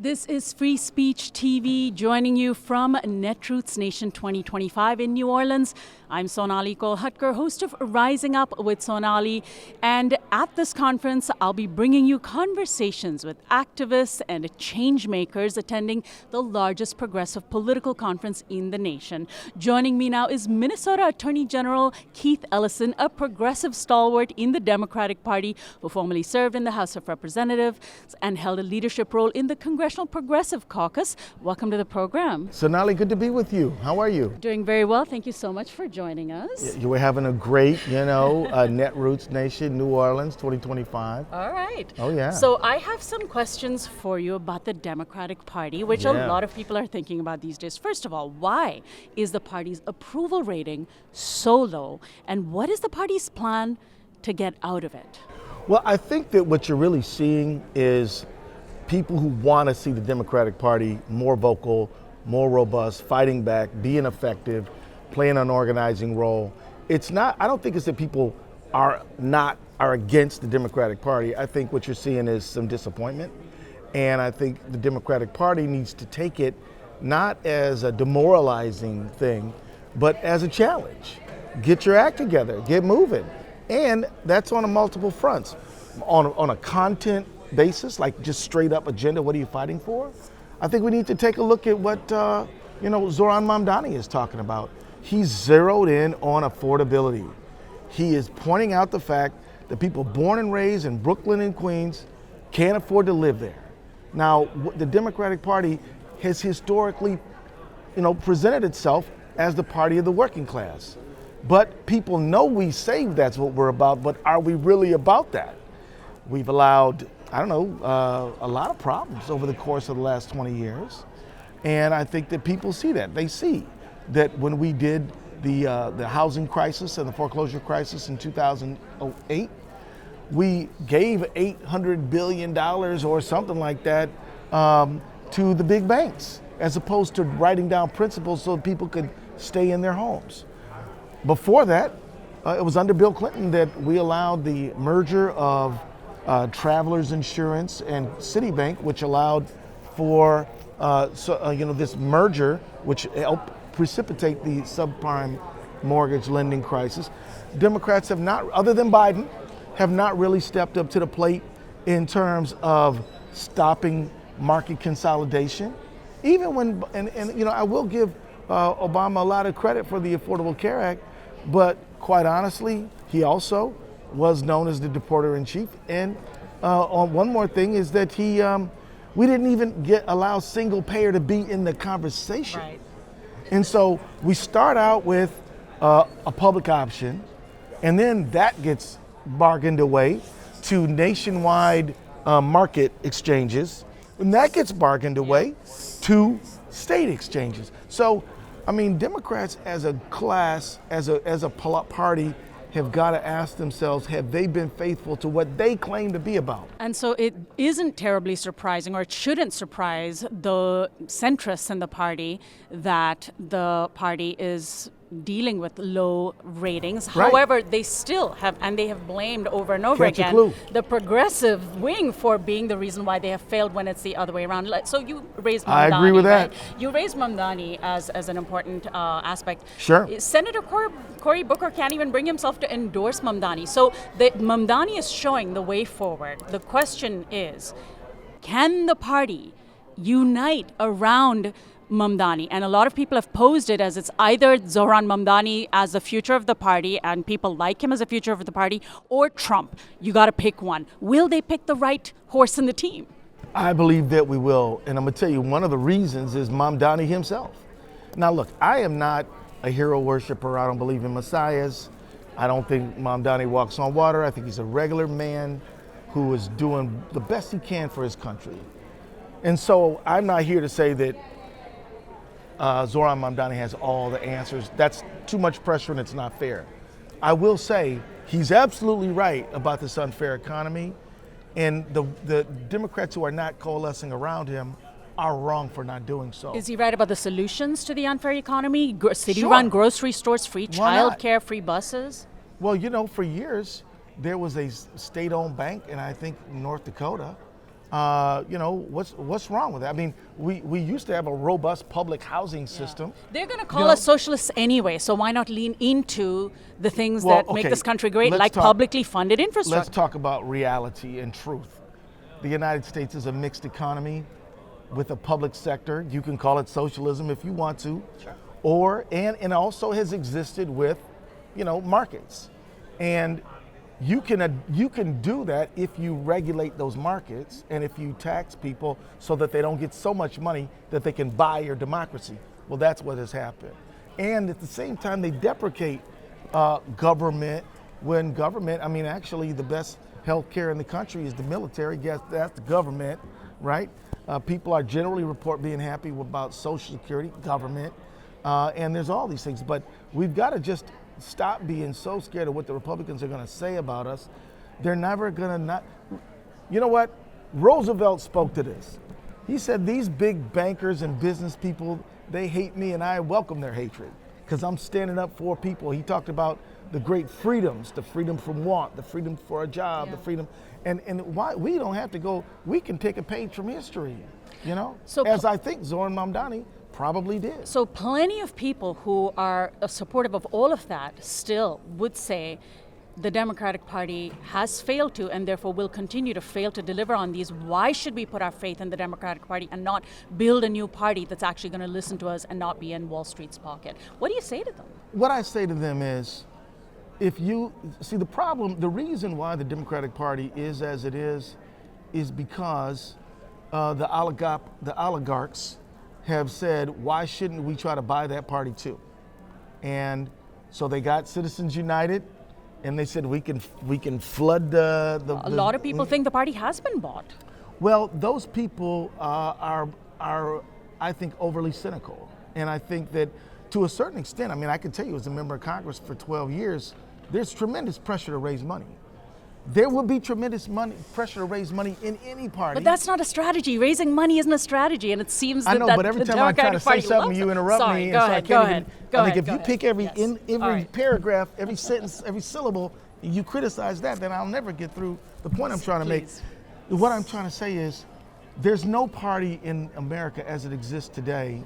This is Free Speech TV joining you from Netroots Nation 2025 in New Orleans. I'm Sonali Kolhatkar, host of Rising Up with Sonali. And at this conference, I'll be bringing you conversations with activists and change makers attending the largest progressive political conference in the nation. Joining me now is Minnesota Attorney General Keith Ellison, a progressive stalwart in the Democratic Party who formerly served in the House of Representatives and held a leadership role in the Congressional Progressive Caucus. Welcome to the program. Sonali, good to be with you. How are you? Doing very well. Thank you so much for joining us. You were having a great, Netroots Nation, New Orleans 2025. All right. Oh, yeah. So I have some questions for you about the Democratic Party, which a lot of people are thinking about these days. First of all, why is the party's approval rating so low? And what is the party's plan to get out of it? Well, I think that what you're really seeing is people who want to see the Democratic Party more vocal, more robust, fighting back, being effective, playing an organizing role. I don't think it's that people are against the Democratic Party. I think what you're seeing is some disappointment. And I think the Democratic Party needs to take it not as a demoralizing thing, but as a challenge. Get your act together, get moving. And that's on multiple fronts. On a content basis, like just straight up agenda, what are you fighting for? I think we need to take a look at what Zohran Mamdani is talking about. He's zeroed in on affordability. He is pointing out the fact that people born and raised in Brooklyn and Queens can't afford to live there. Now, the Democratic Party has historically, presented itself as the party of the working class. But people know we say that's what we're about, but are we really about that? We've allowed, a lot of problems over the course of the last 20 years. And I think that people see that. They see that when we did the housing crisis and the foreclosure crisis in 2008, we gave $800 billion or something like that to the big banks, as opposed to writing down principles so people could stay in their homes. Before that, it was under Bill Clinton that we allowed the merger of Travelers Insurance and Citibank, which allowed for this merger, which helped precipitate the subprime mortgage lending crisis. Democrats have not, other than Biden, have not really stepped up to the plate in terms of stopping market consolidation. Even when, I will give Obama a lot of credit for the Affordable Care Act, but quite honestly, he also was known as the deporter-in-chief. And on one more thing is that we didn't even allow single payer to be in the conversation. Right. And so we start out with a public option, and then that gets bargained away to nationwide market exchanges, and that gets bargained away to state exchanges. So, Democrats as a class, as a party, have got to ask themselves, have they been faithful to what they claim to be about? And so it isn't terribly surprising, or it shouldn't surprise the centrists in the party, that the party is dealing with low ratings. Right. However, they still have, and they have blamed over and over again, the progressive wing for being the reason why they have failed when it's the other way around. So you raised Mamdani. I agree with that. Right? You raised Mamdani as an important aspect. Sure. Senator Cory Booker can't even bring himself to endorse Mamdani. So Mamdani is showing the way forward. The question is, can the party unite around Mamdani? And a lot of people have posed it as it's either Zohran Mamdani as the future of the party, and people like him as a future of the party, or Trump. You got to pick one. Will they pick the right horse in the team? I believe that we will. And I'm going to tell you, one of the reasons is Mamdani himself. Now, look, I am not a hero worshiper. I don't believe in messiahs. I don't think Mamdani walks on water. I think he's a regular man who is doing the best he can for his country. And so I'm not here to say that Zohran Mamdani has all the answers. That's too much pressure and it's not fair. I will say he's absolutely right about this unfair economy, and the Democrats who are not coalescing around him are wrong for not doing so. Is he right about the solutions to the unfair economy? City-run grocery stores, free childcare, free buses? Well, for years there was a state-owned bank, and I think North Dakota, what's wrong with that? I mean, we used to have a robust public housing system. They're going to call us socialists anyway, so why not lean into the things that make this country great, like publicly funded infrastructure? Let's talk about reality and truth. The United States is a mixed economy with a public sector. You can call it socialism if you want to, sure. And also has existed with, markets. And you can do that if you regulate those markets and if you tax people so that they don't get so much money that they can buy your democracy. Well, that's what has happened. And at the same time, they deprecate government when government, actually the best healthcare in the country is the military. Yes, that's the government, right? People are generally report being happy about Social Security, government, and there's all these things. But we've got to just stop being so scared of what the Republicans are going to say about us. They're never going to not. You know what? Roosevelt spoke to this. He said, these big bankers and business people, they hate me and I welcome their hatred because I'm standing up for people. He talked about the great freedoms, the freedom from want, the freedom for a job, the freedom. And why we don't have to go, we can take a page from history, So as I think Zoran Mamdani probably did. So plenty of people who are supportive of all of that still would say the Democratic Party has failed to and therefore will continue to fail to deliver on these. Why should we put our faith in the Democratic Party and not build a new party that's actually going to listen to us and not be in Wall Street's pocket? What do you say to them? What I say to them is, if you see the problem, the reason why the Democratic Party is as it is because the oligarchs have said, why shouldn't we try to buy that party too? And so they got Citizens United, and they said we can flood the. A lot of people think the party has been bought. Well, those people are I think overly cynical, and I think that to a certain extent, I can tell you as a member of Congress for 12 years, there's tremendous pressure to raise money. There will be tremendous pressure to raise money in any party. But that's not a strategy. Raising money isn't a strategy, and it seems that I know, but every time I try to say something, you interrupt me. Go ahead. If you pick every paragraph, every sentence, every syllable, you criticize that, then I'll never get through the point I'm trying to make. What I'm trying to say is, there's no party in America as it exists today,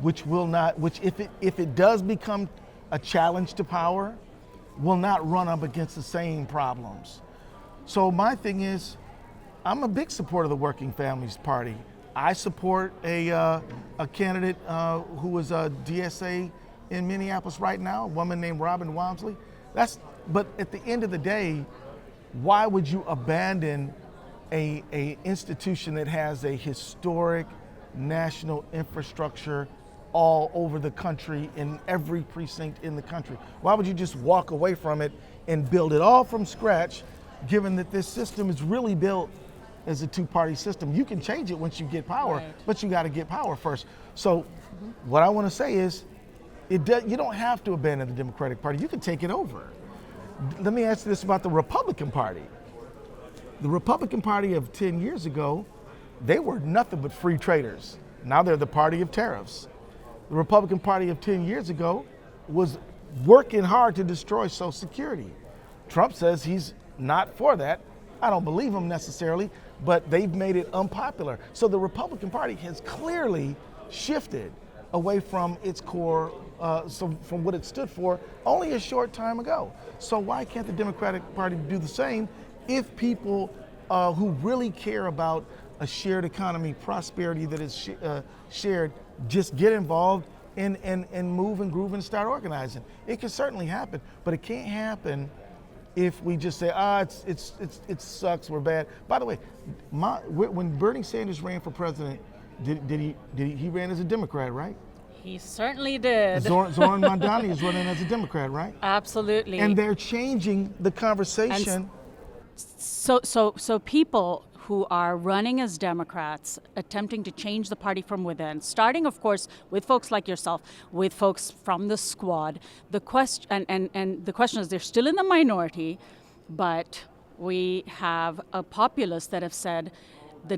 which if it does become a challenge to power, will not run up against the same problems. So my thing is, I'm a big supporter of the Working Families Party. I support a candidate who is a DSA in Minneapolis right now, a woman named Robin Walmsley. But at the end of the day, why would you abandon a institution that has a historic national infrastructure all over the country, in every precinct in the country? Why would you just walk away from it and build it all from scratch, given that this system is really built as a two-party system? You can change it once you get power, but you got to get power first. So what I want to say is, you don't have to abandon the Democratic Party. You can take it over. Let me ask you this about the Republican Party. The Republican Party of 10 years ago, they were nothing but free traders. Now they're the party of tariffs. The Republican Party of 10 years ago was working hard to destroy Social Security. Trump says he's not for that. I don't believe him necessarily, but they've made it unpopular. So the Republican Party has clearly shifted away from its core, from what it stood for only a short time ago. So why can't the Democratic Party do the same if people who really care about a shared economy, prosperity that is shared, just get involved and move and groove and start organizing? It can certainly happen, but it can't happen if we just say, it sucks, we're bad. By the way, when Bernie Sanders ran for president, he ran as a Democrat, right? He certainly did. Zoran Mamdani is running as a Democrat, right? Absolutely. And they're changing the conversation. So people who are running as Democrats, attempting to change the party from within, starting, of course, with folks like yourself, with folks from the squad. The question and the question is, they're still in the minority, but we have a populace that have said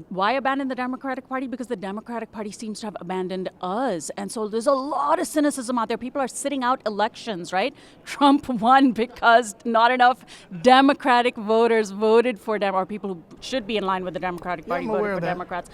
Why abandon the Democratic Party? Because the Democratic Party seems to have abandoned us. And so there's a lot of cynicism out there. People are sitting out elections, right? Trump won because not enough Democratic voters voted for them, or people who should be in line with the Democratic Party voted for Democrats.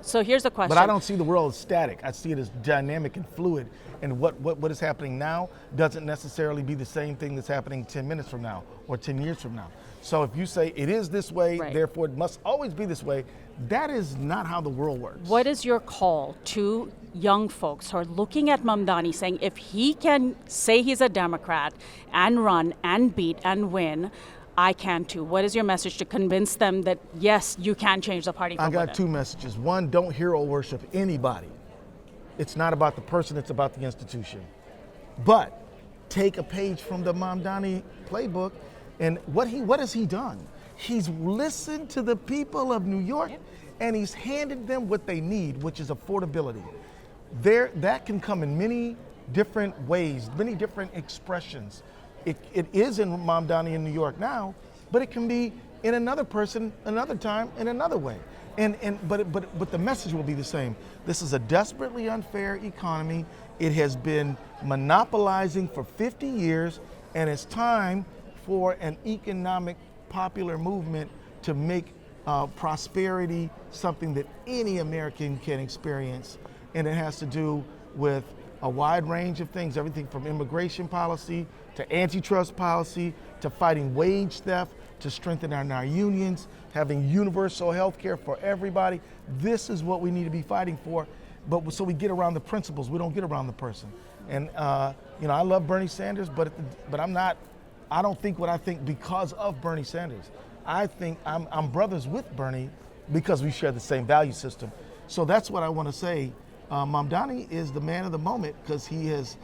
So here's the question. But I don't see the world as static. I see it as dynamic and fluid. And what is happening now doesn't necessarily be the same thing that's happening 10 minutes from now or 10 years from now. So if you say it is this way, therefore it must always be this way, that is not how the world works. What is your call to young folks who are looking at Mamdani saying if he can say he's a Democrat and run and beat and win, I can too? What is your message to convince them that yes, you can change the party? I got two messages. One, don't hero worship anybody. It's not about the person, it's about the institution. But take a page from the Mamdani playbook, and what has he done? He's listened to the people of New York, and he's handed them what they need, which is affordability. That can come in many different ways, many different expressions. It is in Mamdani in New York now, but it can be in another person, another time, in another way. But the message will be the same. This is a desperately unfair economy. It has been monopolizing for 50 years, and it's time for an economic popular movement to make prosperity something that any American can experience. And it has to do with a wide range of things, everything from immigration policy to antitrust policy to fighting wage theft to strengthening our unions, having universal health care for everybody. This is what we need to be fighting for. But so we get around the principles, we don't get around the person. And I love Bernie Sanders, but I don't think what I think because of Bernie Sanders. I think I'm brothers with Bernie because we share the same value system. So that's what I want to say. Mamdani is the man of the moment because he's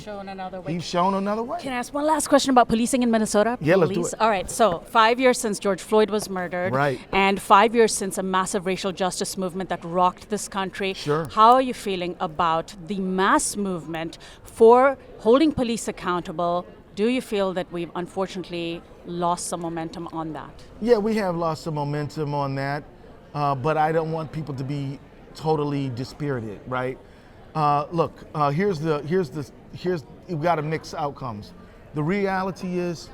shown another way. He's shown another way. Can I ask one last question about policing in Minnesota? Yeah, let's do it. All right, so 5 years since George Floyd was murdered, right, and 5 years since a massive racial justice movement that rocked this country. Sure. How are you feeling about the mass movement for holding police accountable? Do you feel that we've unfortunately lost some momentum on that? Yeah, we have lost some momentum on that, but I don't want people to be totally dispirited, right? Look, here's we've got to mix outcomes. The reality is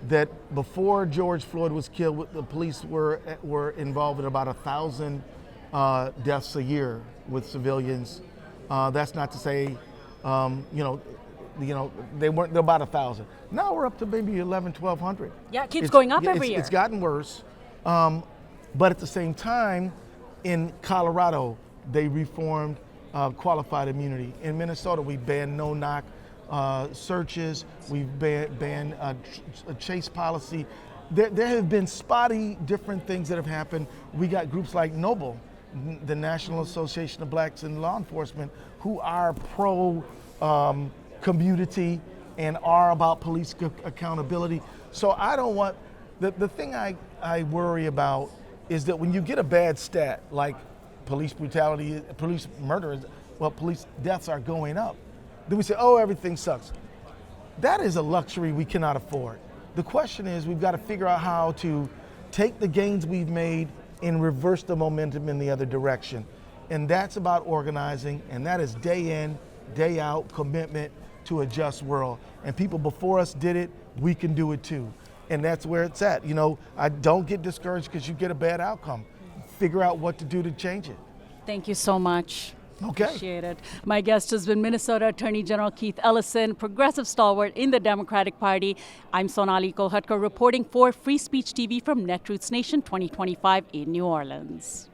that before George Floyd was killed, the police were involved in about 1,000 deaths a year with civilians. That's not to say, they're about 1,000. Now we're up to maybe 1,100. Yeah, it keeps going up every year. It's gotten worse, but at the same time, in Colorado, they reformed qualified immunity. In Minnesota, we banned no-knock searches. We've banned a chase policy. There have been spotty different things that have happened. We got groups like NOBLE, the National Association of Blacks in Law Enforcement, who are pro-community and are about police accountability. So I don't want, the thing I worry about is that when you get a bad stat like police brutality, police murder, police deaths are going up, then we say, oh, everything sucks. That is a luxury we cannot afford. The question is, we've got to figure out how to take the gains we've made and reverse the momentum in the other direction. And that's about organizing, and that is day in, day out commitment to a just world. And people before us did it, we can do it too. And that's where it's at. I don't get discouraged because you get a bad outcome. Figure out what to do to change it. Thank you so much. Okay. Appreciate it. My guest has been Minnesota Attorney General Keith Ellison, progressive stalwart in the Democratic Party. I'm Sonali Kolhatkar reporting for Free Speech TV from Netroots Nation 2025 in New Orleans.